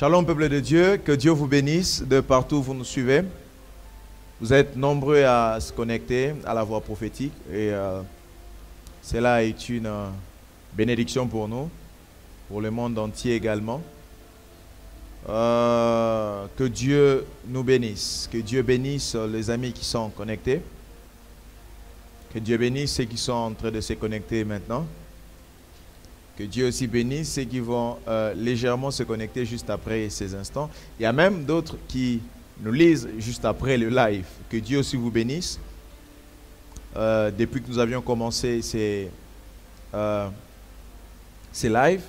Shalom peuple de Dieu, que Dieu vous bénisse de partout où vous nous suivez. Vous êtes nombreux à se connecter à la voix prophétique et cela est une bénédiction pour nous, pour le monde entier également. Que Dieu nous bénisse, que Dieu bénisse les amis qui sont connectés, que Dieu bénisse ceux qui sont en train de se connecter maintenant. Que Dieu aussi bénisse ceux qui vont légèrement se connecter juste après ces instants. Il y a même d'autres qui nous lisent juste après le live. Que Dieu aussi vous bénisse. Depuis que nous avions commencé ces lives,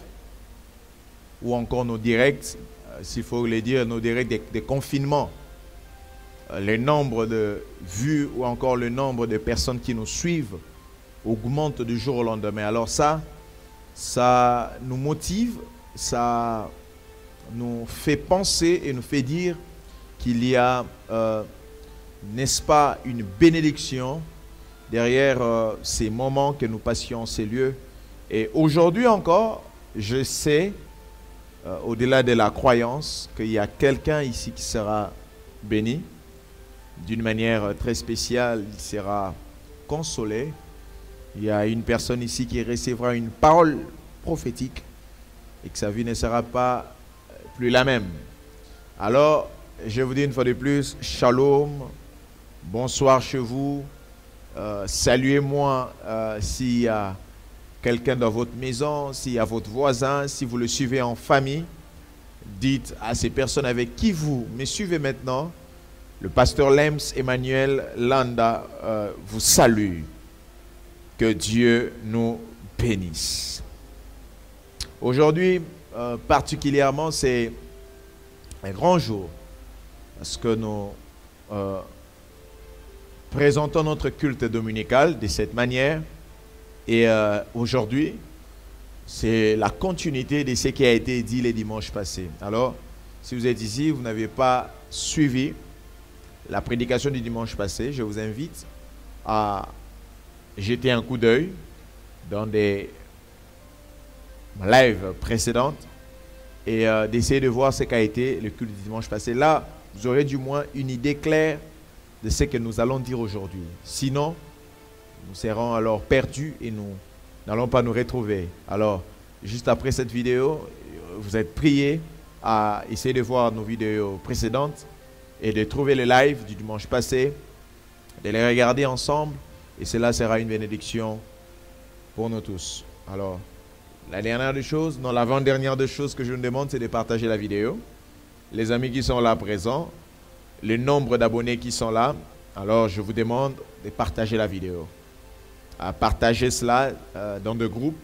ou encore nos directs, s'il faut le dire, nos directs de confinement, le nombre de vues ou encore le nombre de personnes qui nous suivent augmente du jour au lendemain. Alors ça nous motive, ça nous fait penser et nous fait dire qu'il y a, n'est-ce pas, une bénédiction derrière ces moments que nous passions, ces lieux. Et aujourd'hui encore, je sais, au-delà de la croyance, qu'il y a quelqu'un ici qui sera béni. D'une manière très spéciale, il sera consolé. Il y a une personne ici qui recevra une parole prophétique et que sa vie ne sera pas plus la même. Alors, je vous dis une fois de plus, shalom, bonsoir chez vous, saluez-moi s'il y a quelqu'un dans votre maison, s'il y a votre voisin, si vous le suivez en famille, dites à ces personnes avec qui vous me suivez maintenant, le pasteur Lems Emmanuel Landa vous salue. Que Dieu nous bénisse. Aujourd'hui, particulièrement, c'est un grand jour parce que nous présentons notre culte dominical de cette manière. Et aujourd'hui, c'est la continuité de ce qui a été dit les dimanches passés. Alors, si vous êtes ici, vous n'avez pas suivi la prédication du dimanche passé, je vous invite à jeter un coup d'œil dans des lives précédentes et d'essayer de voir ce qu'a été le culte du dimanche passé. Là, vous aurez du moins une idée claire de ce que nous allons dire aujourd'hui. Sinon, nous serons alors perdus et nous n'allons pas nous retrouver. Alors, juste après cette vidéo, vous êtes priés à essayer de voir nos vidéos précédentes et de trouver le live du dimanche passé, de les regarder ensemble. Et cela sera une bénédiction pour nous tous. Alors, la dernière des choses, non, l'avant-dernière des choses que je vous demande, c'est de partager la vidéo. Les amis qui sont là présents, le nombre d'abonnés qui sont là, alors je vous demande de partager la vidéo. Partagez cela dans des groupes.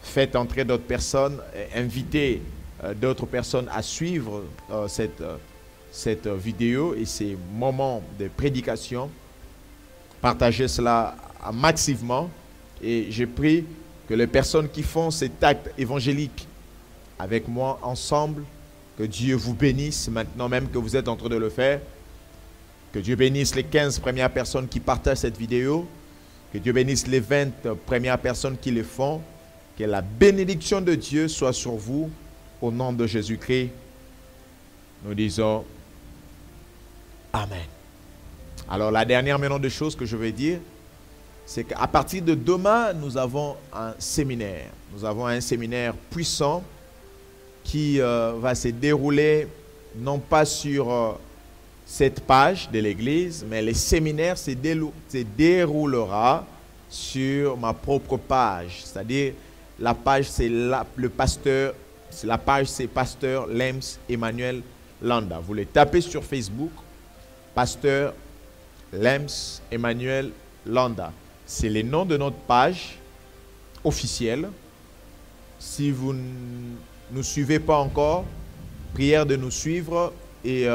Faites entrer d'autres personnes, invitez d'autres personnes à suivre cette vidéo et ces moments de prédication. Partagez cela massivement et je prie que les personnes qui font cet acte évangélique avec moi ensemble, que Dieu vous bénisse maintenant même que vous êtes en train de le faire, que Dieu bénisse les 15 premières personnes qui partagent cette vidéo, que Dieu bénisse les 20 premières personnes qui le font, que la bénédiction de Dieu soit sur vous au nom de Jésus-Christ. Nous disons Amen. Alors, la dernière maintenant des choses que je vais dire, c'est qu'à partir de demain, nous avons un séminaire. Nous avons un séminaire puissant qui va se dérouler non pas sur cette page de l'église, mais le séminaire se déroulera sur ma propre page. C'est-à-dire, la page, c'est le pasteur, la page, c'est pasteur Lems Emmanuel Landa. Vous le tapez sur Facebook, pasteur Lems Emmanuel Landa. C'est le nom de notre page officielle. Si vous ne nous suivez pas encore, prière de nous suivre et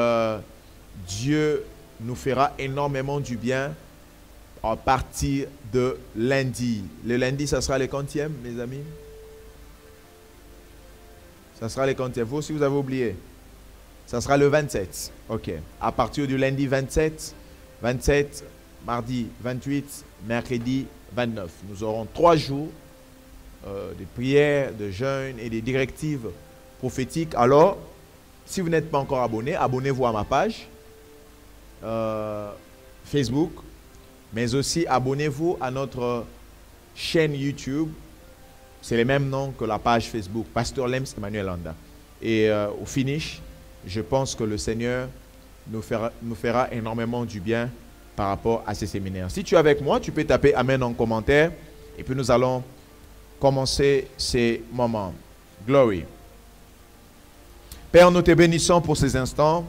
Dieu nous fera énormément du bien à partir de lundi. Le lundi, ça sera le quantième, mes amis? Ça sera le quantième. Vous aussi, vous avez oublié. Ça sera le 27. OK. À partir du lundi 27, mardi 28, mercredi 29. Nous aurons 3 jours de prières, de jeûnes et des directives prophétiques. Alors, Si vous n'êtes pas encore abonné, abonnez-vous à ma page Facebook, mais aussi abonnez-vous à notre chaîne YouTube. C'est le même nom que la page Facebook, Pasteur Lems Emmanuel Landa. Et au finish, je pense que le Seigneur nous fera énormément du bien par rapport à ces séminaires. Si tu es avec moi, tu peux taper Amen en commentaire. Et puis nous allons commencer ces moments. Glory. Père, nous te bénissons pour ces instants.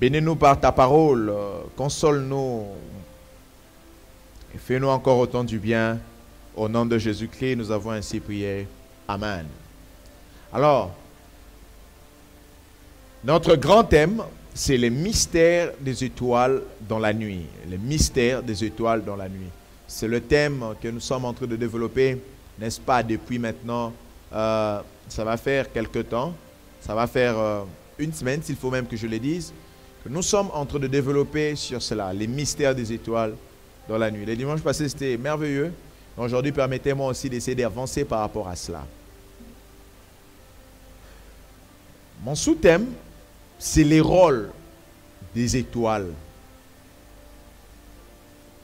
Bénis-nous par ta parole. Console-nous. Et fais-nous encore autant du bien. Au nom de Jésus-Christ, nous avons ainsi prié. Amen. Alors, notre grand thème, c'est les mystères des étoiles dans la nuit. Les mystères des étoiles dans la nuit. C'est le thème que nous sommes en train de développer, n'est-ce pas, depuis maintenant, ça va faire quelque temps, ça va faire une semaine, s'il faut même que je le dise, que nous sommes en train de développer sur cela, les mystères des étoiles dans la nuit. Les dimanches passés, c'était merveilleux. Aujourd'hui, permettez-moi aussi d'essayer d'avancer par rapport à cela. Mon sous-thème, c'est les rôles des étoiles.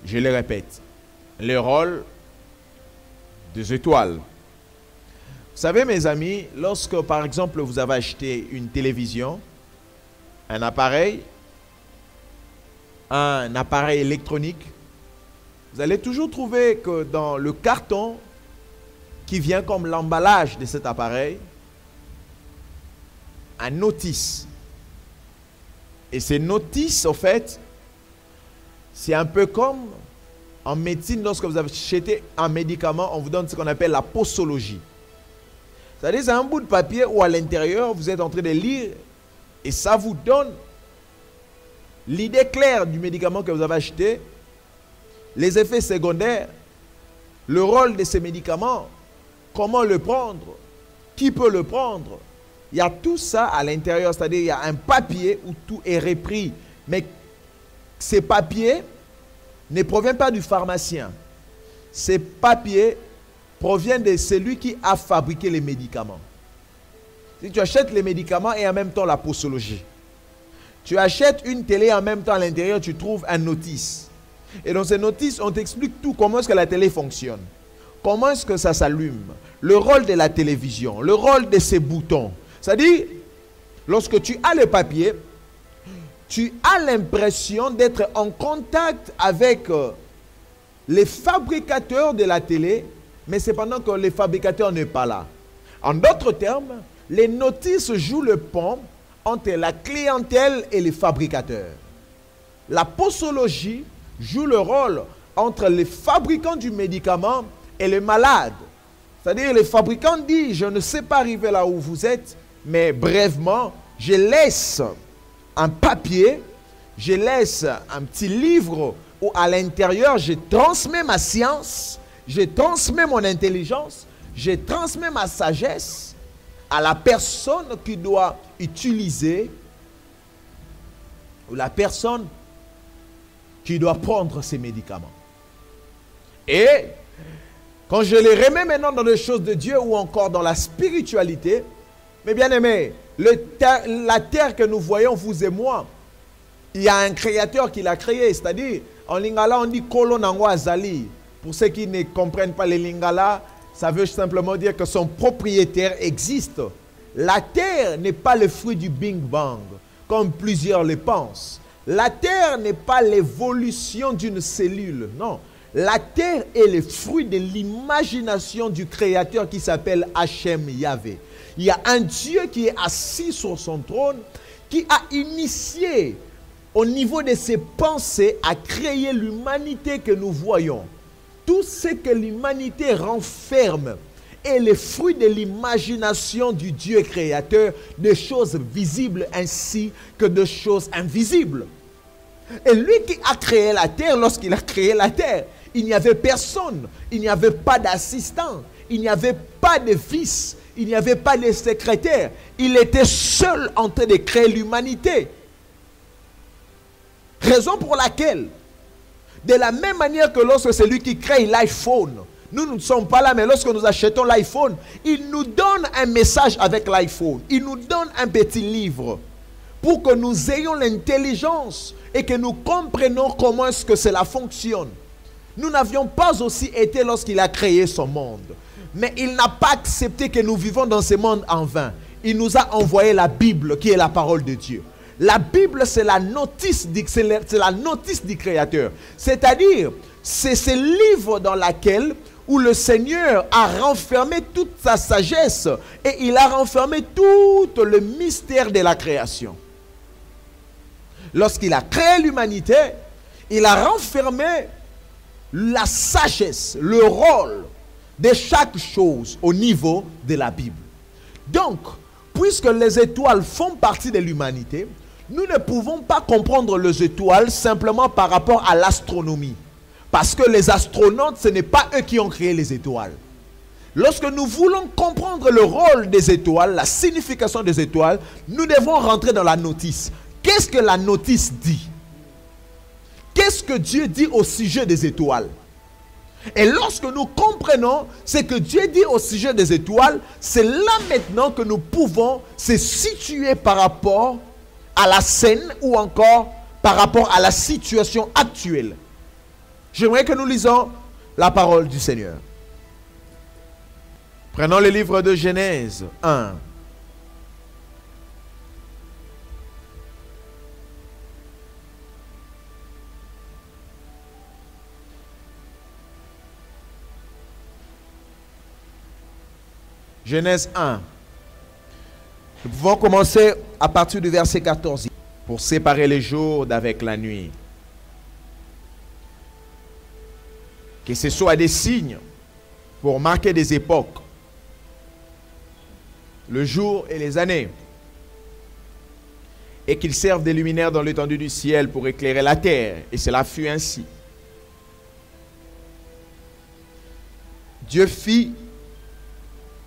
Je le répète, les rôles des étoiles. Vous savez, mes amis, lorsque, par exemple, vous avez acheté une télévision, un appareil électronique, vous allez toujours trouver que dans le carton qui vient comme l'emballage de cet appareil, un notice. Et ces notices, au fait, c'est un peu comme en médecine, lorsque vous achetez un médicament, on vous donne ce qu'on appelle la posologie. C'est-à-dire, c'est un bout de papier où à l'intérieur, vous êtes en train de lire et ça vous donne l'idée claire du médicament que vous avez acheté, les effets secondaires, le rôle de ces médicaments, comment le prendre, qui peut le prendre. Il y a tout ça à l'intérieur, c'est-à-dire il y a un papier où tout est repris. Mais ces papiers ne proviennent pas du pharmacien. Ces papiers proviennent de celui qui a fabriqué les médicaments. Si tu achètes les médicaments et en même temps la posologie, tu achètes une télé et en même temps à l'intérieur tu trouves un notice. Et dans ces notices, on t'explique tout, comment est-ce que la télé fonctionne, comment est-ce que ça s'allume, le rôle de la télévision, le rôle de ces boutons. C'est-à-dire, lorsque tu as le papier, tu as l'impression d'être en contact avec les fabricateurs de la télé, mais c'est pendant que les fabricateurs n'est pas là. En d'autres termes, les notices jouent le pont entre la clientèle et les fabricateurs. La posologie joue le rôle entre les fabricants du médicament et les malades. C'est-à-dire, les fabricants disent, je ne sais pas arriver là où vous êtes, mais brièvement, je laisse un papier, je laisse un petit livre où à l'intérieur, je transmets ma science, je transmets mon intelligence, je transmets ma sagesse à la personne qui doit utiliser ou la personne qui doit prendre ces médicaments. Et quand je les remets maintenant dans les choses de Dieu ou encore dans la spiritualité, mes bien-aimés, la terre que nous voyons, vous et moi, il y a un créateur qui l'a créé. C'est-à-dire, en lingala, on dit Kolo Nango Azali. Pour ceux qui ne comprennent pas les lingala, ça veut simplement dire que son propriétaire existe. La terre n'est pas le fruit du Big Bang, comme plusieurs le pensent. La terre n'est pas l'évolution d'une cellule, non. La terre est le fruit de l'imagination du créateur qui s'appelle Hachem Yahvé. Il y a un Dieu qui est assis sur son trône, qui a initié au niveau de ses pensées à créer l'humanité que nous voyons. Tout ce que l'humanité renferme est le fruit de l'imagination du Dieu créateur, des choses visibles ainsi que de choses invisibles. Et lui qui a créé la terre, lorsqu'il a créé la terre, il n'y avait personne, il n'y avait pas d'assistant, il n'y avait pas de fils, il n'y avait pas de secrétaire. Il était seul en train de créer l'humanité. Raison pour laquelle, de la même manière que lorsque c'est lui qui crée l'iPhone, Nous ne sommes pas là, mais lorsque nous achetons l'iPhone, il nous donne un message avec l'iPhone. Il nous donne un petit livre pour que nous ayons l'intelligence et que nous comprenions comment est-ce que cela fonctionne. Nous n'avions pas aussi été lorsqu'il a créé son monde. Mais il n'a pas accepté que nous vivons dans ce monde en vain. Il nous a envoyé la Bible qui est la parole de Dieu. La Bible, c'est la notice du Créateur. C'est-à-dire, c'est ce livre dans lequel où le Seigneur a renfermé toute sa sagesse et il a renfermé tout le mystère de la création. Lorsqu'il a créé l'humanité, il a renfermé la sagesse, le rôle de chaque chose au niveau de la Bible. Donc, puisque les étoiles font partie de l'humanité, nous ne pouvons pas comprendre les étoiles simplement par rapport à l'astronomie. Parce que les astronautes, ce n'est pas eux qui ont créé les étoiles. Lorsque nous voulons comprendre le rôle des étoiles, la signification des étoiles, nous devons rentrer dans la notice. Qu'est-ce que la notice dit? Qu'est-ce que Dieu dit au sujet des étoiles? Et lorsque nous comprenons ce que Dieu dit au sujet des étoiles, c'est là maintenant que nous pouvons se situer par rapport à la scène ou encore par rapport à la situation actuelle. J'aimerais que nous lisons la parole du Seigneur. Prenons le livre de Genèse 1. Genèse 1. Nous pouvons commencer à partir du verset 14. Pour séparer les jours d'avec la nuit. Que ce soit des signes pour marquer des époques, le jour et les années, et qu'ils servent des luminaires dans l'étendue du ciel pour éclairer la terre. Et cela fut ainsi. Dieu fit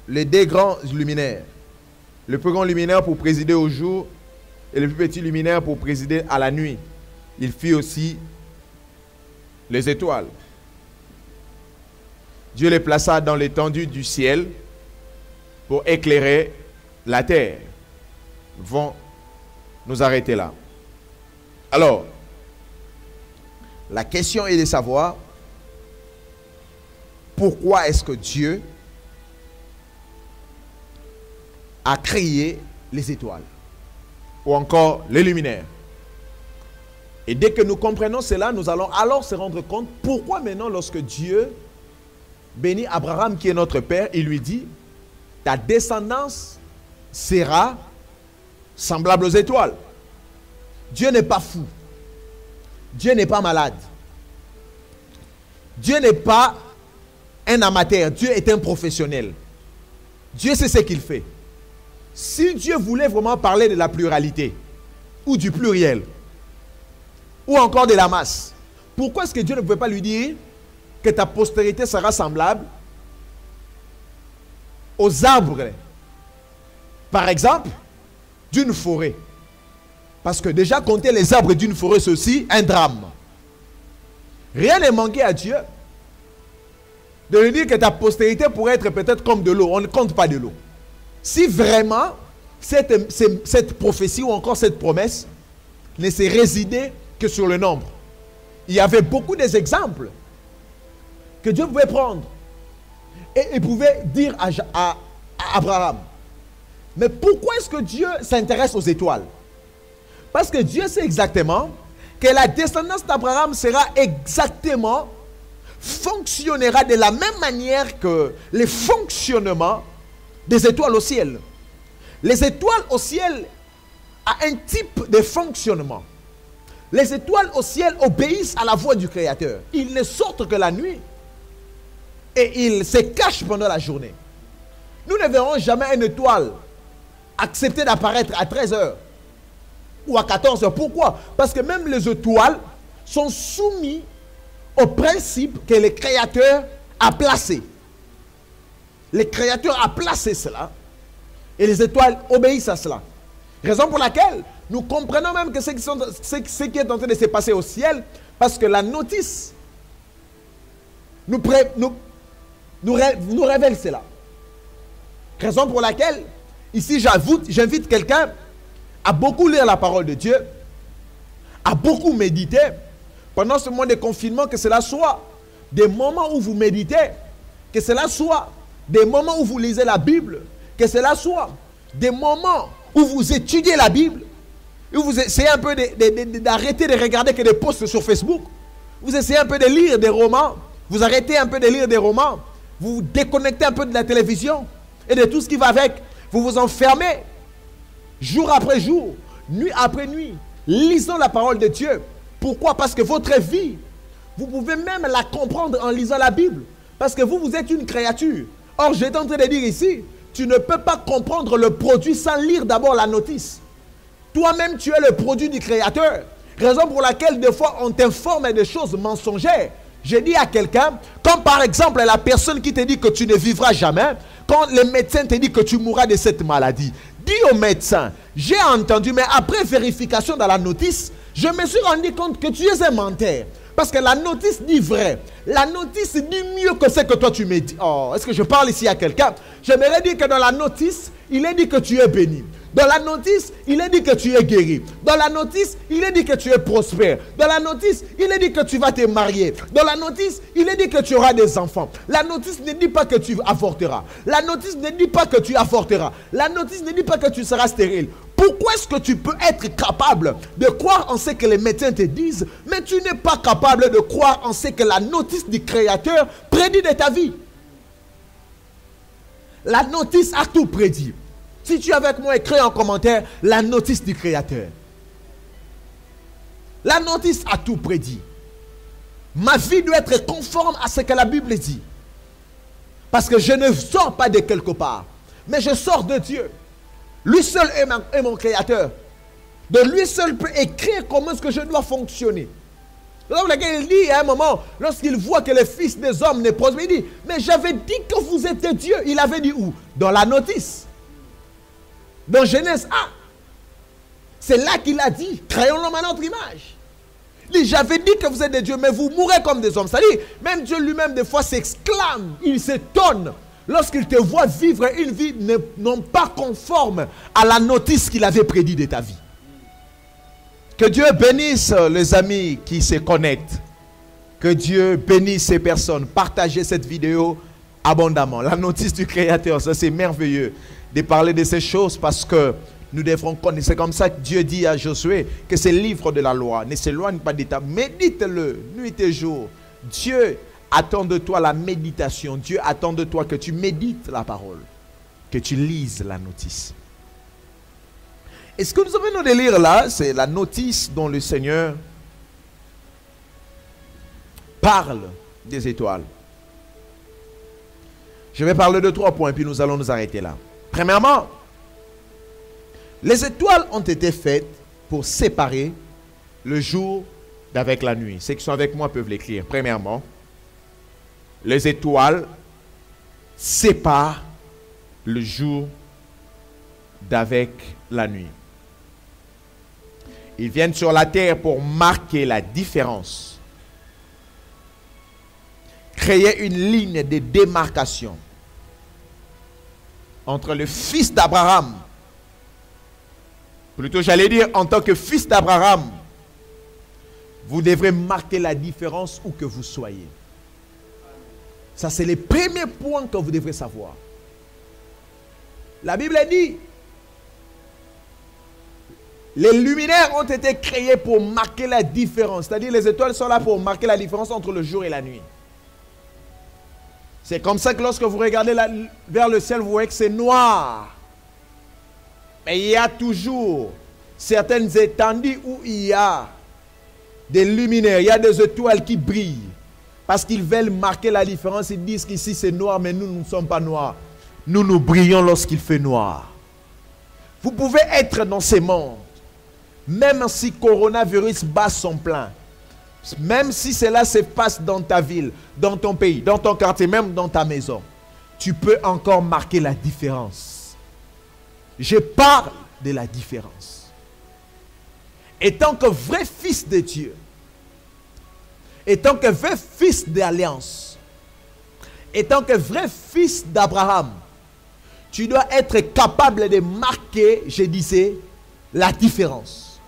les deux grands luminaires, le plus grand luminaire pour présider au jour et le plus petit luminaire pour présider à la nuit. Il fit aussi les étoiles. Dieu les plaça dans l'étendue du ciel pour éclairer la terre. Nous vont nous arrêter là. Alors, la question est de savoir pourquoi est-ce que Dieu a créé les étoiles ou encore les luminaires. Et dès que nous comprenons cela, nous allons alors se rendre compte pourquoi maintenant lorsque Dieu bénit Abraham qui est notre père, il lui dit ta descendance sera semblable aux étoiles. Dieu n'est pas fou. Dieu n'est pas malade. Dieu n'est pas un amateur. Dieu est un professionnel. Dieu sait ce qu'il fait. Si Dieu voulait vraiment parler de la pluralité ou du pluriel ou encore de la masse, pourquoi est-ce que Dieu ne pouvait pas lui dire que ta postérité sera semblable aux arbres, par exemple, d'une forêt? Parce que déjà compter les arbres d'une forêt, c'est aussi un drame. Rien n'est manqué à Dieu de lui dire que ta postérité pourrait être peut-être comme de l'eau. On ne compte pas de l'eau. Si vraiment cette prophétie ou encore cette promesse ne s'est résidée que sur le nombre. Il y avait beaucoup d'exemples que Dieu pouvait prendre. Et il pouvait dire à Abraham. Mais pourquoi est-ce que Dieu s'intéresse aux étoiles? Parce que Dieu sait exactement que la descendance d'Abraham sera exactement, fonctionnera de la même manière que les fonctionnements des étoiles au ciel. Les étoiles au ciel ont un type de fonctionnement. Les étoiles au ciel obéissent à la voix du Créateur. Ils ne sortent que la nuit. Et ils se cachent pendant la journée. Nous ne verrons jamais une étoile accepter d'apparaître à 13 heures ou à 14 heures. Pourquoi? Parce que même les étoiles sont soumises au principe que le Créateur a placé. Le Créateur a placé cela et les étoiles obéissent à cela. Raison pour laquelle nous comprenons même que ce qui est en train de se passer au ciel, parce que la notice nous nous révèle cela. Raison pour laquelle, ici, j'invite quelqu'un à beaucoup lire la parole de Dieu, à beaucoup méditer pendant ce mois de confinement, que cela soit des moments où vous méditez, que cela soit des moments où vous lisez la Bible, que cela soit des moments où vous étudiez la Bible, où vous essayez un peu d'arrêter de regarder que des posts sur Facebook, vous essayez un peu de lire des romans, vous arrêtez un peu de lire des romans, vous vous déconnectez un peu de la télévision et de tout ce qui va avec, vous vous enfermez jour après jour, nuit après nuit, lisant la parole de Dieu. Pourquoi? Parce que votre vie, vous pouvez même la comprendre en lisant la Bible. Parce que vous êtes une créature. Or, j'étais en train de dire ici, tu ne peux pas comprendre le produit sans lire d'abord la notice. Toi-même, tu es le produit du Créateur. Raison pour laquelle, des fois, on t'informe de choses mensongères. J'ai dit à quelqu'un, comme par exemple la personne qui te dit que tu ne vivras jamais, quand le médecin te dit que tu mourras de cette maladie, dis au médecin, j'ai entendu, mais après vérification dans la notice, je me suis rendu compte que tu es un menteur. Parce que la notice dit vrai. La notice dit mieux que ce que toi tu me dis. Oh, est-ce que je parle ici à quelqu'un? J'aimerais dire que dans la notice, il est dit que tu es béni. Dans la notice, il est dit que tu es guéri. Dans la notice, il est dit que tu es prospère. Dans la notice, il est dit que tu vas te marier. Dans la notice, il est dit que tu auras des enfants. La notice ne dit pas que tu avorteras. La notice ne dit pas que tu avorteras. La notice ne dit pas que tu seras stérile. Pourquoi est-ce que tu peux être capable de croire en ce que les médecins te disent, mais tu n'es pas capable de croire en ce que la notice du Créateur prédit de ta vie? La notice a tout prédit. Si tu es avec moi, écris en commentaire la notice du Créateur. La notice a tout prédit. Ma vie doit être conforme à ce que la Bible dit. Parce que je ne sors pas de quelque part, mais je sors de Dieu. Lui seul est mon Créateur. De lui seul peut écrire comment est-ce que je dois fonctionner. Donc, il dit à un moment, lorsqu'il voit que le Fils des hommes n'est prospère, il dit, mais j'avais dit que vous étiez Dieu. Il avait dit où? Dans la notice. Dans Genèse 1. C'est là qu'il a dit, créons l'homme à notre image. Il dit, j'avais dit que vous êtes des dieux, mais vous mourrez comme des hommes. C'est-à-dire, même Dieu lui-même, des fois, s'exclame, il s'étonne lorsqu'il te voit vivre une vie non pas conforme à la notice qu'il avait prédit de ta vie. Que Dieu bénisse les amis qui se connectent. Que Dieu bénisse ces personnes. Partagez cette vidéo abondamment. La notice du Créateur, ça c'est merveilleux de parler de ces choses parce que nous devrons connaître. C'est comme ça que Dieu dit à Josué que ce livre de la loi ne s'éloigne pas de ta... Médite-le nuit et jour. Dieu attend de toi la méditation. Dieu attend de toi que tu médites la parole, que tu lises la notice. Et ce que nous venons de lire là, c'est la notice dont le Seigneur parle des étoiles. Je vais parler de 3 points, puis nous allons nous arrêter là. Premièrement, les étoiles ont été faites pour séparer le jour d'avec la nuit. Ceux qui sont avec moi peuvent l'écrire. Premièrement, les étoiles séparent le jour d'avec la nuit. Ils viennent sur la terre pour marquer la différence. Créer une ligne de démarcation entre le fils d'Abraham, plutôt j'allais dire en tant que fils d'Abraham, vous devrez marquer la différence où que vous soyez. Ça c'est le premier point que vous devrez savoir. La Bible dit, les luminaires ont été créés pour marquer la différence. C'est-à-dire les étoiles sont là pour marquer la différence entre le jour et la nuit. C'est comme ça que lorsque vous regardez vers le ciel, vous voyez que c'est noir. Mais il y a toujours certaines étendues où il y a des luminaires, il y a des étoiles qui brillent. Parce qu'ils veulent marquer la différence. Ils disent qu'ici c'est noir, mais nous ne sommes pas noirs. Nous, nous brillons lorsqu'il fait noir. Vous pouvez être dans ces mondes. Même si coronavirus bat son plein. Même si cela se passe dans ta ville, dans ton pays, dans ton quartier, même dans ta maison. Tu peux encore marquer la différence. Je parle de la différence. Étant que vrai fils de Dieu, étant que vrai fils d'alliance, étant que vrai fils d'Abraham, tu dois être capable de marquer, je disais, la différence.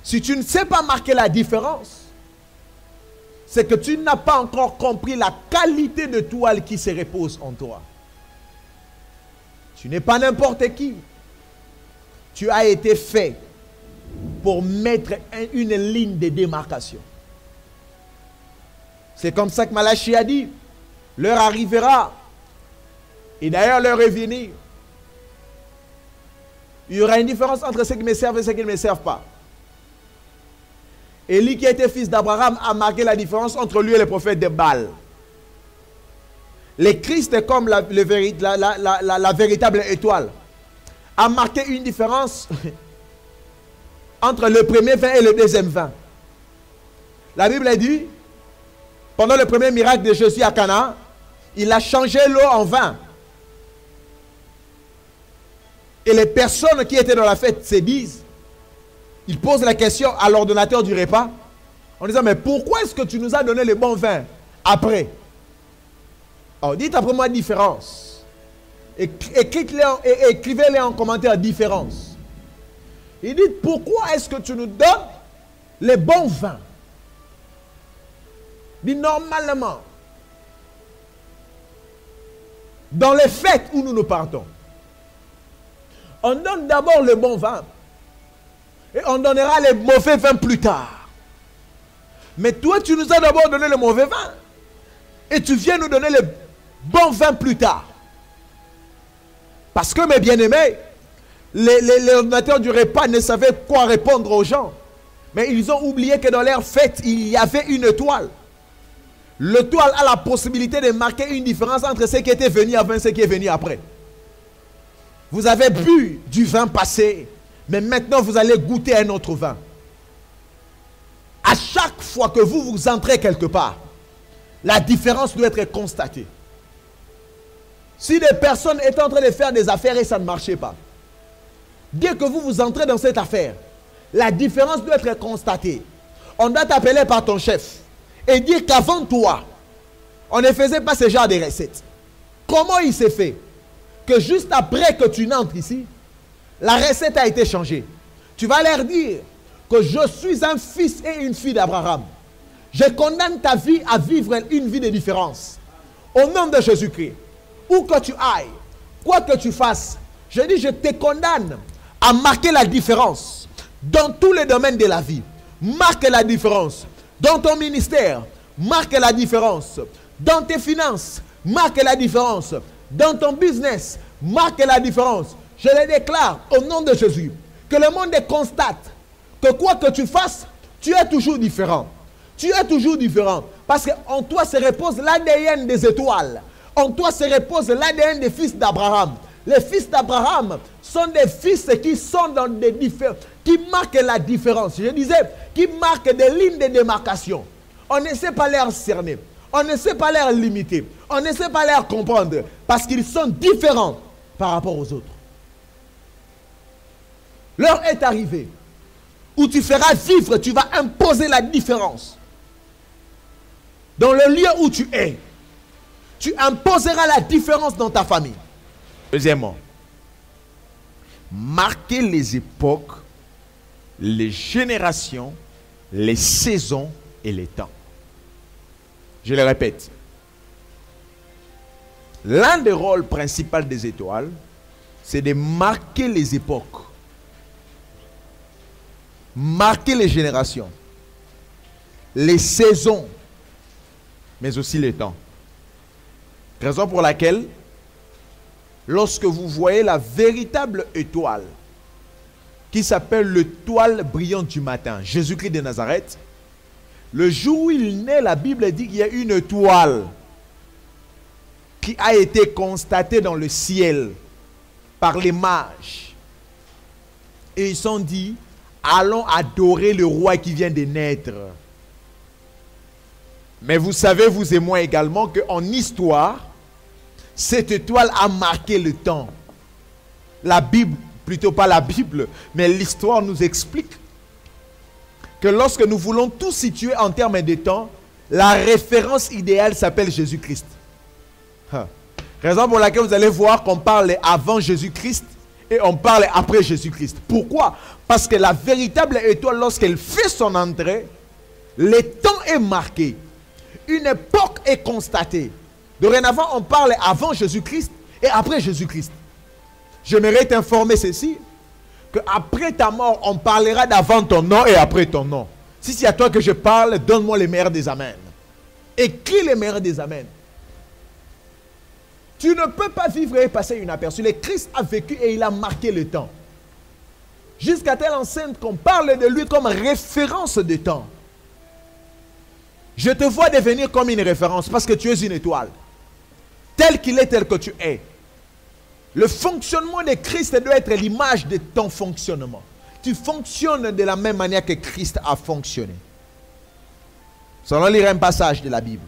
Si tu ne sais pas marquer la différence, c'est que tu n'as pas encore compris la qualité de toile qui se repose en toi. Tu n'es pas n'importe qui. Tu as été fait pour mettre une ligne de démarcation. C'est comme ça que Malachie a dit. L'heure arrivera. Et d'ailleurs, l'heure est venue. Il y aura une différence entre ceux qui me servent et ceux qui ne me servent pas. Élie, qui était fils d'Abraham, a marqué la différence entre lui et les prophètes de Baal. Le Christ, comme la véritable étoile, a marqué une différence entre le premier vin et le deuxième vin. La Bible a dit, pendant le premier miracle de Jésus à Cana, il a changé l'eau en vin. Et les personnes qui étaient dans la fête se disent, ils posent la question à l'ordonnateur du repas, en disant, mais pourquoi est-ce que tu nous as donné le bon vin après? Alors, dites après moi différence. Écrivez-les en commentaire différence. Il dit, pourquoi est-ce que tu nous donnes les bons vins? Il dit, normalement, dans les fêtes où nous partons, on donne d'abord le bon vin et on donnera les mauvais vins plus tard. Mais toi, tu nous as d'abord donné le mauvais vin et tu viens nous donner le bon vin plus tard. Parce que, mes bien-aimés, les ordinateurs du repas ne savaient quoi répondre aux gens. Mais ils ont oublié que dans leur fête, il y avait une étoile. L'étoile a la possibilité de marquer une différence entre ce qui était venu avant et ce qui est venu après. Vous avez bu du vin passé, mais maintenant vous allez goûter un autre vin. À chaque fois que vous entrez quelque part, la différence doit être constatée. Si des personnes étaient en train de faire des affaires et ça ne marchait pas, dès que vous entrez dans cette affaire, la différence doit être constatée. On doit t'appeler par ton chef et dire qu'avant toi, on ne faisait pas ce genre de recettes. Comment il s'est fait que juste après que tu n'entres ici, la recette a été changée? Tu vas leur dire que je suis un fils et une fille d'Abraham. Je condamne ta vie à vivre une vie de différence. Au nom de Jésus-Christ, où que tu ailles, quoi que tu fasses, je dis, je te condamne à marquer la différence dans tous les domaines de la vie. Marque la différence dans ton ministère. Marque la différence dans tes finances. Marque la différence dans ton business. Marque la différence. Je le déclare au nom de Jésus, que le monde constate que quoi que tu fasses, tu es toujours différent. Tu es toujours différent. Parce qu'en toi se repose l'ADN des étoiles. En toi se repose l'ADN des fils d'Abraham. Les fils d'Abraham sont des fils qui sont dans des différences, qui marquent la différence. Je disais, qui marquent des lignes de démarcation. On ne sait pas les cerner. On ne sait pas les limiter. On ne sait pas les comprendre. Parce qu'ils sont différents par rapport aux autres. L'heure est arrivée où tu feras vivre, tu vas imposer la différence. Dans le lieu où tu es, tu imposeras la différence dans ta famille. Deuxièmement, marquer les époques, les générations, les saisons et les temps. Je le répète. L'un des rôles principaux des étoiles, c'est de marquer les époques, marquer les générations, les saisons, mais aussi les temps. Raison pour laquelle, lorsque vous voyez la véritable étoile, qui s'appelle l'étoile brillante du matin, Jésus-Christ de Nazareth, le jour où il naît, la Bible dit qu'il y a une étoile qui a été constatée dans le ciel par les mages. Et ils se sont dit, allons adorer le roi qui vient de naître. Mais vous savez, vous et moi également, qu'en histoire, cette étoile a marqué le temps. La Bible, plutôt pas la Bible, mais l'histoire nous explique que lorsque nous voulons tout situer en termes de temps, la référence idéale s'appelle Jésus-Christ. Raison pour laquelle vous allez voir qu'on parle avant Jésus-Christ et on parle après Jésus-Christ. Pourquoi? Parce que la véritable étoile, lorsqu'elle fait son entrée, le temps est marqué. Une époque est constatée. Dorénavant, on parle avant Jésus-Christ et après Jésus-Christ. J'aimerais t'informer ceci, qu'après ta mort, on parlera d'avant ton nom et après ton nom. Si c'est à toi que je parle, donne-moi les meilleurs des amens. Écris les meilleurs des amens. Tu ne peux pas vivre et passer inaperçu. Le Christ a vécu et il a marqué le temps. Jusqu'à telle enceinte qu'on parle de lui comme référence de temps. Je te vois devenir comme une référence parce que tu es une étoile. Tel qu'il est, tel que tu es. Le fonctionnement de Christ doit être l'image de ton fonctionnement. Tu fonctionnes de la même manière que Christ a fonctionné. Nous allons lire un passage de la Bible.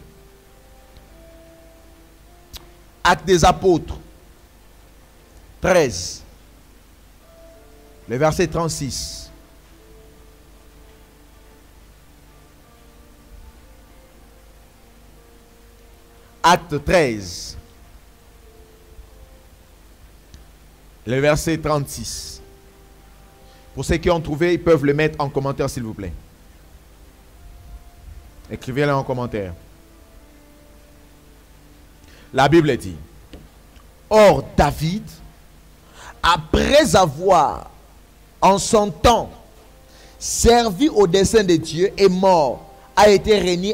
Actes des Apôtres 13, le verset 36. Acte 13, le verset 36. Pour ceux qui ont trouvé, ils peuvent le mettre en commentaire, s'il vous plaît. Écrivez-le en commentaire. La Bible dit: Or David, après avoir en son temps servi au dessein de Dieu, est mort, a été régné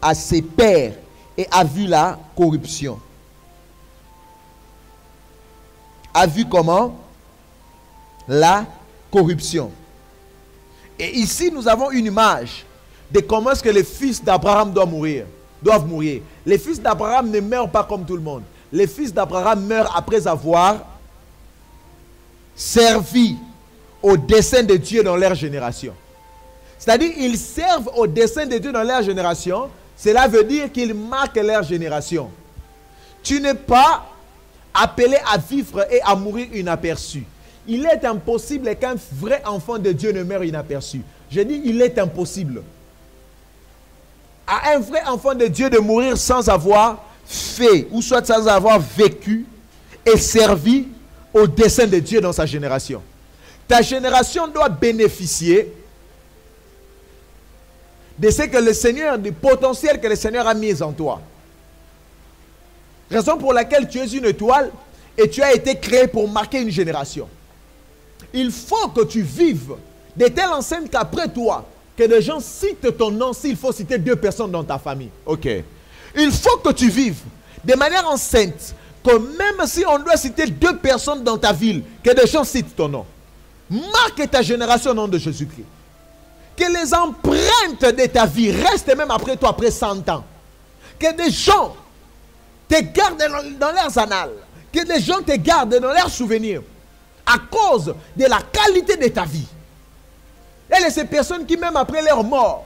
à ses pères et a vu la corruption. A vu comment? La corruption. Et ici, nous avons une image de comment est-ce que les fils d'Abraham doivent mourir. Les fils d'Abraham ne meurent pas comme tout le monde. Les fils d'Abraham meurent après avoir servi au dessein de Dieu dans leur génération. C'est-à-dire, ils servent au dessein de Dieu dans leur génération. Cela veut dire qu'ils marquent leur génération. Tu n'es pas appelé à vivre et à mourir inaperçu. Il est impossible qu'un vrai enfant de Dieu ne meure inaperçu. Je dis, il est impossible à un vrai enfant de Dieu de mourir sans avoir fait, ou soit sans avoir vécu et servi au dessein de Dieu dans sa génération. Ta génération doit bénéficier de ce que le Seigneur, du potentiel que le Seigneur a mis en toi. Raison pour laquelle tu es une étoile et tu as été créé pour marquer une génération. Il faut que tu vives de telle enceinte qu'après toi, que des gens citent ton nom s'il faut citer 2 personnes dans ta famille. Ok. Il faut que tu vives de manière enceinte que même si on doit citer 2 personnes dans ta ville, que des gens citent ton nom. Marque ta génération au nom de Jésus-Christ. Que les empreintes de ta vie restent même après toi, après 100 ans. Que des gens te gardent dans leurs annales. Que des gens te gardent dans leurs souvenirs. À cause de la qualité de ta vie. Et ces personnes qui, même après leur mort,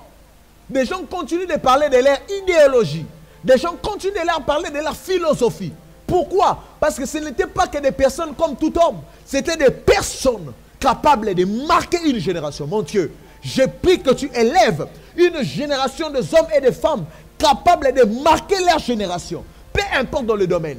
des gens continuent de parler de leur idéologie. Des gens continuent de leur parler de leur philosophie. Pourquoi? Parce que ce n'étaient pas que des personnes comme tout homme. C'était des personnes capables de marquer une génération. Mon Dieu, je prie que tu élèves une génération de hommes et de femmes capables de marquer leur génération. Peu importe dans le domaine.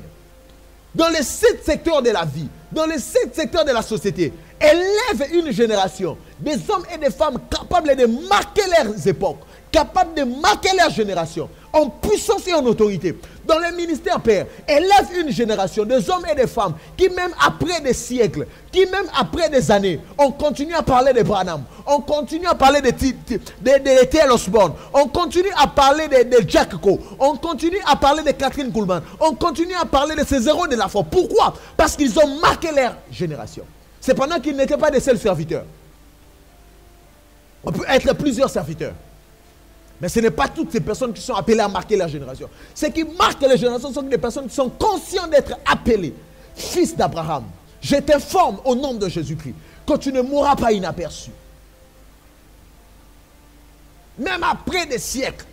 Dans les 7 secteurs de la vie. Dans les 7 secteurs de la société. Élève une génération des hommes et des femmes capables de marquer leurs époques, capables de marquer leur génération, en puissance et en autorité. Dans les ministères, Père, élève une génération des hommes et des femmes qui, même après des siècles, qui même après des années, on continue à parler de Branham, on continue à parler de T.L. Osborne, on continue à parler de Jack Coe, on continue à parler de Catherine Kuhlman, on continue à parler de ces héros de la foi. Pourquoi? Parce qu'ils ont marqué leur génération. C'est pendant qu'ils n'étaient pas des seuls serviteurs. On peut être plusieurs serviteurs. Mais ce n'est pas toutes ces personnes qui sont appelées à marquer leur génération. Ceux qui marquent les générations sont des personnes qui sont conscientes d'être appelées fils d'Abraham. Je t'informe au nom de Jésus-Christ que tu ne mourras pas inaperçu. Même après des siècles,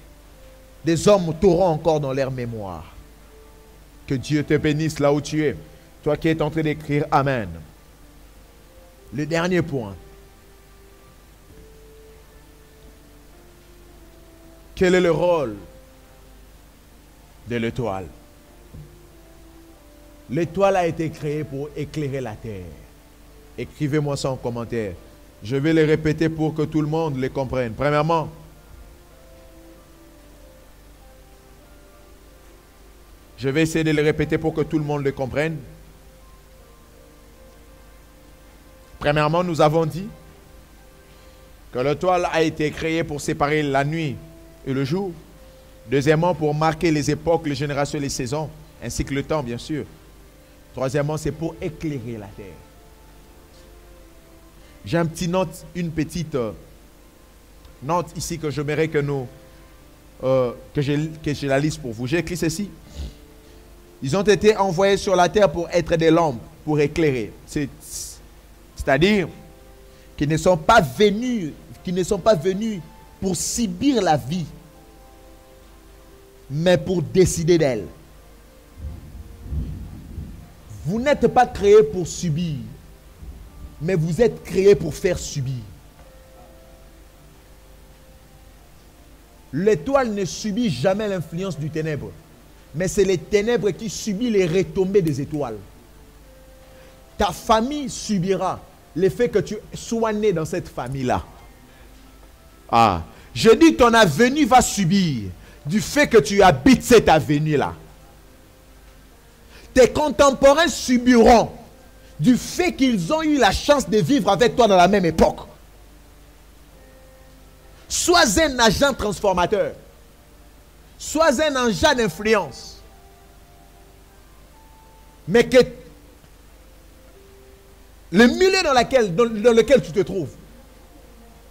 des hommes t'auront encore dans leur mémoire. Que Dieu te bénisse là où tu es. Toi qui es en train d'écrire Amen. Le dernier point. Quel est le rôle de l'étoile? L'étoile a été créée pour éclairer la terre. Écrivez-moi ça en commentaire. Je vais les répéter pour que tout le monde les comprenne. Premièrement, je vais essayer de les répéter pour que tout le monde les comprenne. Premièrement, nous avons dit que l'étoile a été créée pour séparer la nuit et le jour. Deuxièmement, pour marquer les époques, les générations et les saisons, ainsi que le temps, bien sûr. Troisièmement, c'est pour éclairer la terre. J'ai une petite note ici que j'aimerais que je la lise pour vous. J'ai écrit ceci. Ils ont été envoyés sur la terre pour être des lampes, pour éclairer. C'est-à-dire qu'ils ne sont pas venus pour subir la vie, mais pour décider d'elle. Vous n'êtes pas créés pour subir, mais vous êtes créés pour faire subir. L'étoile ne subit jamais l'influence du ténèbre, mais c'est les ténèbres qui subissent les retombées des étoiles. Ta famille subira l'effet que tu sois né dans cette famille-là. Ah, je dis ton avenue va subir du fait que tu habites cette avenue-là. Tes contemporains subiront du fait qu'ils ont eu la chance de vivre avec toi dans la même époque. Sois un agent transformateur. Sois un agent d'influence. Mais que le milieu dans lequel tu te trouves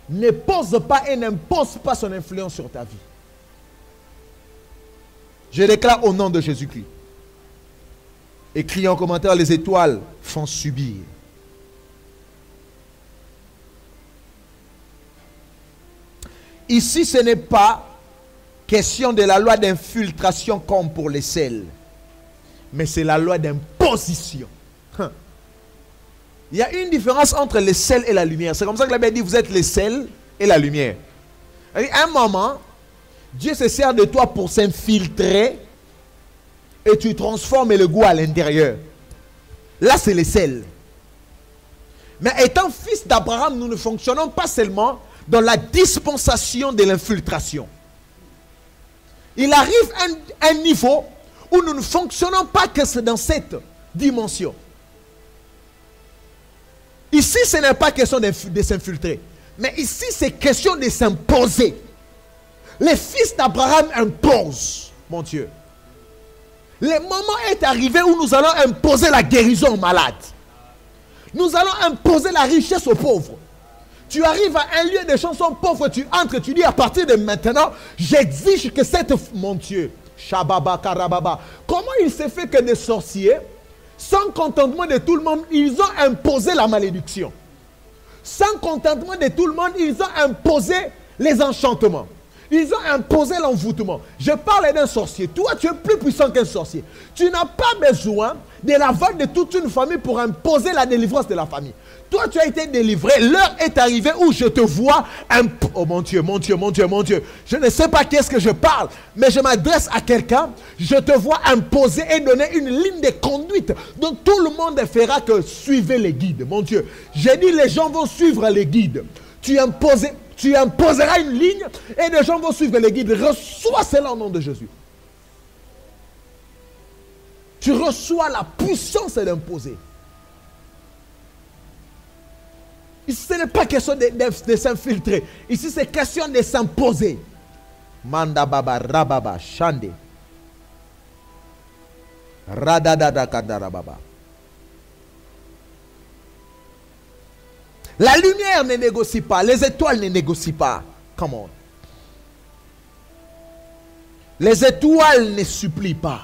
ne pose pas et n'impose pas son influence sur ta vie. Je déclare au nom de Jésus-Christ. Écris en commentaire, les étoiles font subir. Ici, ce n'est pas question de la loi d'infiltration comme pour les sels, mais c'est la loi d'imposition. Il y a une différence entre les sels et la lumière. C'est comme ça que la Bible dit, vous êtes les sels et la lumière. À un moment, Dieu se sert de toi pour s'infiltrer et tu transformes le goût à l'intérieur. Là, c'est les sels. Mais étant fils d'Abraham, nous ne fonctionnons pas seulement dans la dispensation de l'infiltration. Il arrive un niveau où nous ne fonctionnons pas que dans cette dimension. Ici, ce n'est pas question de s'infiltrer. Mais ici, c'est question de s'imposer. Les fils d'Abraham imposent, mon Dieu. Le moment est arrivé où nous allons imposer la guérison aux malades. Nous allons imposer la richesse aux pauvres. Tu arrives à un lieu de chansons pauvres, tu entres, tu dis à partir de maintenant, j'exige que cette... Mon Dieu, Shababa, Karababa. Comment il s'est fait que des sorciers, sans contentement de tout le monde, ils ont imposé la malédiction. Sans contentement de tout le monde, ils ont imposé les enchantements. Ils ont imposé l'envoûtement. Je parle d'un sorcier. Toi, tu es plus puissant qu'un sorcier. Tu n'as pas besoin de la voix de toute une famille pour imposer la délivrance de la famille. Toi, tu as été délivré. L'heure est arrivée où je te vois. Oh mon Dieu, mon Dieu, mon Dieu, mon Dieu. Je ne sais pas qu'est-ce que je parle, mais je m'adresse à quelqu'un. Je te vois imposer et donner une ligne de conduite. Donc tout le monde fera que suivez les guides. Mon Dieu, j'ai dit les gens vont suivre les guides. Tu imposeras une ligne et les gens vont suivre les guides. Reçois cela au nom de Jésus. Tu reçois la puissance d'imposer. Ici, ce n'est pas question de s'infiltrer. Ici, c'est question de s'imposer. Manda baba rababa shande. Radadada kadarababa. La lumière ne négocie pas. Les étoiles ne négocient pas. Come on. Les étoiles ne supplient pas.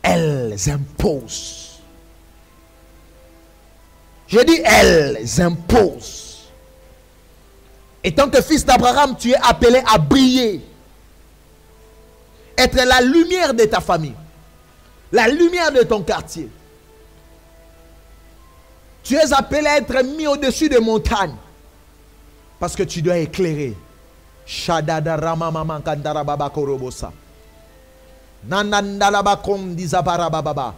Elles imposent. Je dis elles imposent. Et tant que fils d'Abraham, tu es appelé à briller. Être la lumière de ta famille. La lumière de ton quartier. Tu es appelé à être mis au-dessus des montagnes. Parce que tu dois éclairer. Shadada rama mama kandara baba korobosa. Nanandala bakom dizabara baba.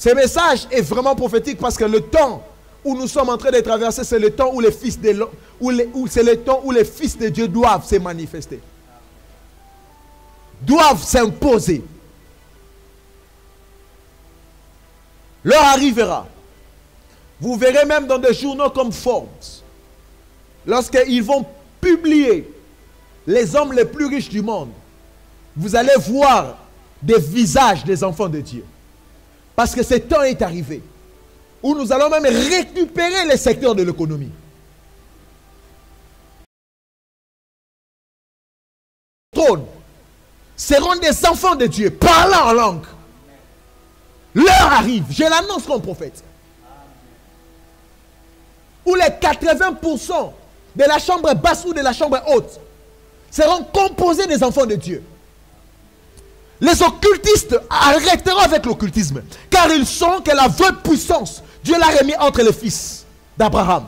Ce message est vraiment prophétique parce que le temps où nous sommes en train de traverser, c'est le temps où les fils de c'est le temps où les fils de Dieu doivent se manifester. Doivent s'imposer. L'heure arrivera. Vous verrez même dans des journaux comme Forbes, lorsqu'ils vont publier les hommes les plus riches du monde, vous allez voir des visages des enfants de Dieu. Parce que ce temps est arrivé où nous allons même récupérer les secteurs de l'économie. Trône seront des enfants de Dieu parlant en langue. L'heure arrive, je l'annonce comme prophète. Où les 80% de la chambre basse ou de la chambre haute seront composés des enfants de Dieu. Les occultistes arrêteront avec l'occultisme, car ils sauront que la vraie puissance, Dieu l'a remis entre les fils d'Abraham.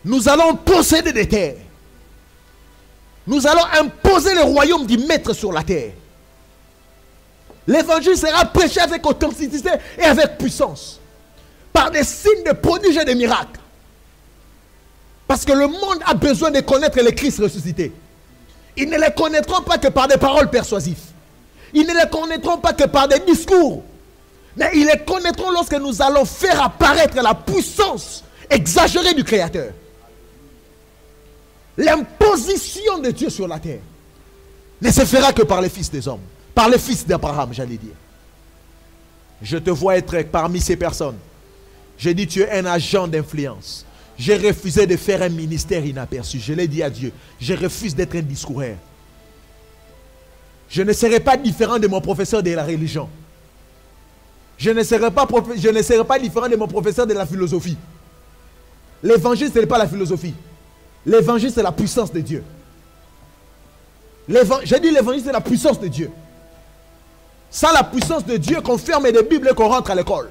Nous allons posséder des terres. Nous allons imposer le royaume du maître sur la terre. L'évangile sera prêché avec authenticité et avec puissance, par des signes de prodiges et de miracles. Parce que le monde a besoin de connaître le Christ ressuscité. Ils ne les connaîtront pas que par des paroles persuasives. Ils ne les connaîtront pas que par des discours. Mais ils les connaîtront lorsque nous allons faire apparaître la puissance exagérée du Créateur. L'imposition de Dieu sur la terre ne se fera que par les fils des hommes. Par les fils d'Abraham, j'allais dire. Je te vois être parmi ces personnes. J'ai dit, tu es un agent d'influence. J'ai refusé de faire un ministère inaperçu. Je l'ai dit à Dieu. Je refuse d'être un discoureur. Je ne serai pas différent de mon professeur de la religion. Je ne serai pas différent de mon professeur de la philosophie. L'évangile, ce n'est pas la philosophie. L'évangile, c'est la puissance de Dieu. J'ai dit l'évangile, c'est la puissance de Dieu. Sans la puissance de Dieu, qu'on ferme des Bibles et qu'on rentre à l'école.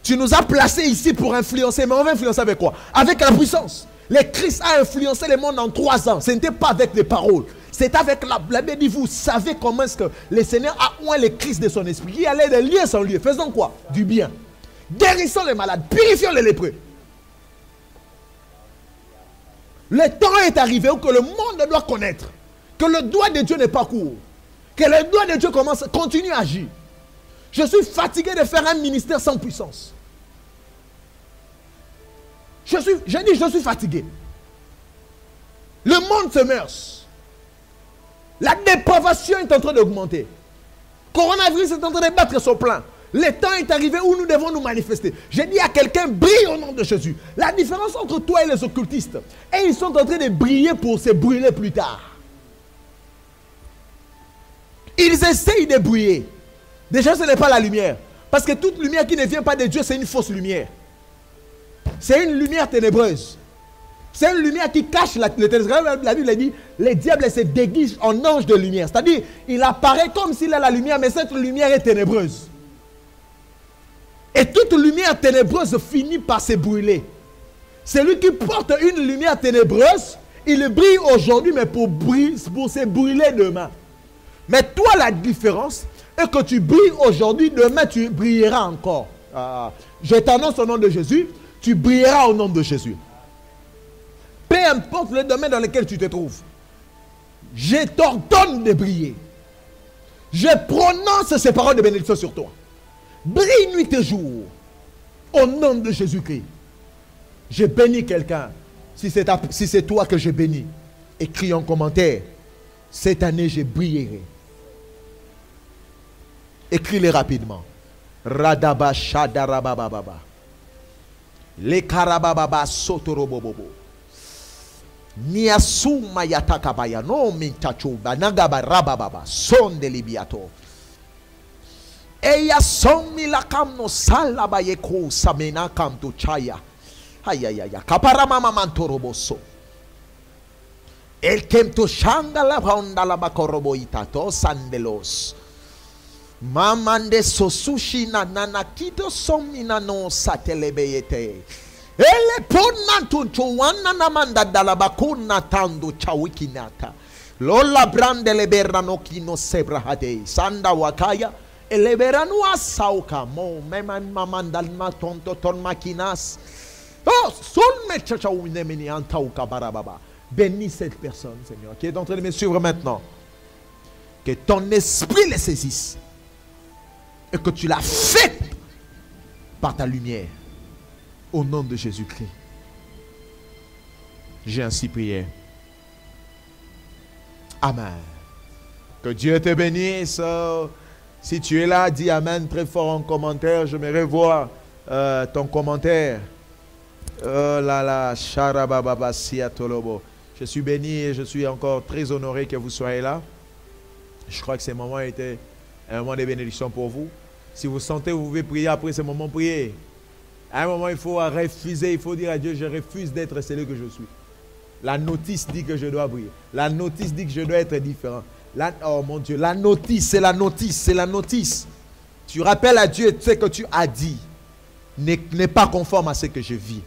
Tu nous as placés ici pour influencer, mais on va influencer avec quoi? Avec la puissance. Le Christ a influencé le monde en 3 ans. Ce n'était pas avec des paroles. C'est avec la Bible dit, vous savez comment est-ce que le Seigneur a oint le Christ de son esprit. Il allait de lieu sans lieu. Faisons quoi? Du bien. Guérissons les malades. Purifions les lépreux. Le temps est arrivé où que le monde doit connaître que le doigt de Dieu n'est pas court. Que le doigt de Dieu continue à agir. Je suis fatigué de faire un ministère sans puissance. Je suis fatigué. Le monde se meurt. La dépravation est en train d'augmenter. Coronavirus est en train de battre son plein. Le temps est arrivé où nous devons nous manifester. J'ai dit à quelqu'un, brille au nom de Jésus. La différence entre toi et les occultistes, et ils sont en train de briller pour se brûler plus tard. Ils essayent de briller. Déjà, ce n'est pas la lumière. Parce que toute lumière qui ne vient pas de Dieu, c'est une fausse lumière. C'est une lumière ténébreuse. C'est une lumière qui cache la ténèbres. La Bible dit, les diables se déguisent en ange de lumière. C'est-à-dire, il apparaît comme s'il a la lumière, mais cette lumière est ténébreuse. Et toute lumière ténébreuse finit par se brûler. Celui qui porte une lumière ténébreuse, il brille aujourd'hui, mais pour se brûler demain. Mais toi, la différence est que tu brilles aujourd'hui, demain tu brilleras encore. Je t'annonce au nom de Jésus, tu brilleras au nom de Jésus. Peu importe le domaine dans lequel tu te trouves, je t'ordonne de briller. Je prononce ces paroles de bénédiction sur toi. Brille nuit et jour. Au nom de Jésus-Christ. Je bénis quelqu'un. Si c'est toi que je bénis, écris en commentaire. Cette année, je brillerai. Écris-les rapidement. Radaba shadarabababa. Le karabababa sotorobobobo. Niasuma yatakabaya no mintachuba nagaba rabababa son de libiato. Eya son milakam no salaba yeko samena kam to chaya. Ayayaya kaparamama mantoroboso. El kemto shanga la honda la bakorobo itato sandelos. Mamande sosushi na nanakito somina no satelebeyete. Ele ponantu chuwana na manda dalabakuna tandu chawikinata. Lola brandele berrano kino sebrahade. Sanda wakaya. Eleberanua sauka mo meman mamandalma ton makinas. Oh, son mechacha unemeni antauka barababa. Bénis cette personne, Seigneur, qui est en train de me suivre maintenant. Que ton esprit les saisisse. Et que tu l'as fait par ta lumière. Au nom de Jésus-Christ. J'ai ainsi prié. Amen. Que Dieu te bénisse. Si tu es là, dis Amen très fort en commentaire. J'aimerais voir ton commentaire. Oh là là, Sharababa Siatolobo. Je suis béni et je suis encore très honoré que vous soyez là. Je crois que ce moment était un moment de bénédiction pour vous. Si vous sentez, vous pouvez prier après ce moment, priez. À un moment, il faut refuser, il faut dire à Dieu, je refuse d'être celui que je suis. La notice dit que je dois briller. La notice dit que je dois être différent. Oh mon Dieu, la notice, c'est la notice, c'est la notice. Tu rappelles à Dieu ce que tu as dit n'est pas conforme à ce que je vis.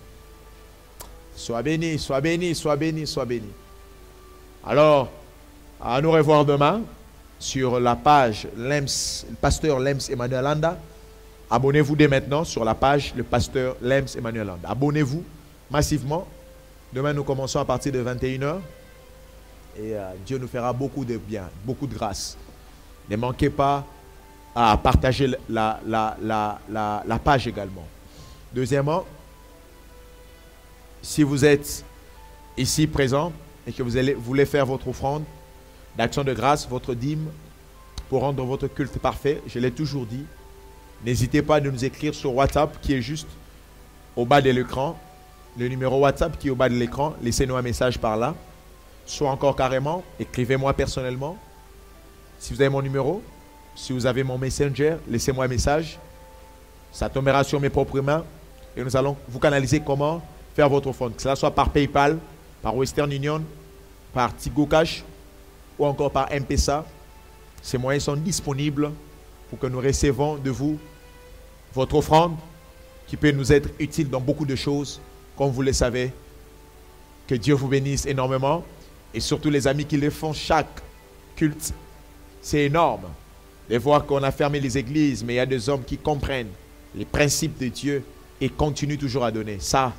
Sois béni, sois béni, sois béni, sois béni. Alors, à nous revoir demain sur la page Lems, le pasteur Lems Emmanuel Landa. Abonnez-vous dès maintenant sur la page le pasteur Lems Emmanuel Landa. Abonnez-vous massivement. Demain, nous commençons à partir de 21h. Et Dieu nous fera beaucoup de bien, beaucoup de grâce. Ne manquez pas à partager la page également. Deuxièmement, si vous êtes ici présent et que vous voulez faire votre offrande d'action de grâce, votre dîme, pour rendre votre culte parfait, je l'ai toujours dit, n'hésitez pas à nous écrire sur WhatsApp qui est juste au bas de l'écran. Le numéro WhatsApp qui est au bas de l'écran, laissez-nous un message par là. Soit encore carrément, écrivez-moi personnellement. Si vous avez mon numéro, si vous avez mon Messenger, laissez-moi un message. Ça tombera sur mes propres mains et nous allons vous canaliser comment faire votre offrande. Que ce soit par PayPal, par Western Union, par Tigo Cash ou encore par M-Pesa. Ces moyens sont disponibles pour que nous recevons de vous votre offrande qui peut nous être utile dans beaucoup de choses, comme vous le savez. Que Dieu vous bénisse énormément. Et surtout les amis qui le font chaque culte. C'est énorme de voir qu'on a fermé les églises, mais il y a des hommes qui comprennent les principes de Dieu et continuent toujours à donner. Ça,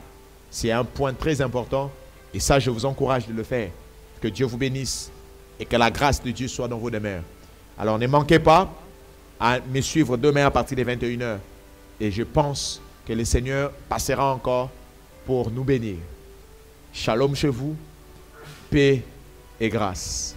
c'est un point très important. Et ça, je vous encourage de le faire. Que Dieu vous bénisse et que la grâce de Dieu soit dans vos demeures. Alors ne manquez pas à me suivre demain à partir des 21h. Et je pense que le Seigneur passera encore pour nous bénir. Shalom chez vous, paix et grâce.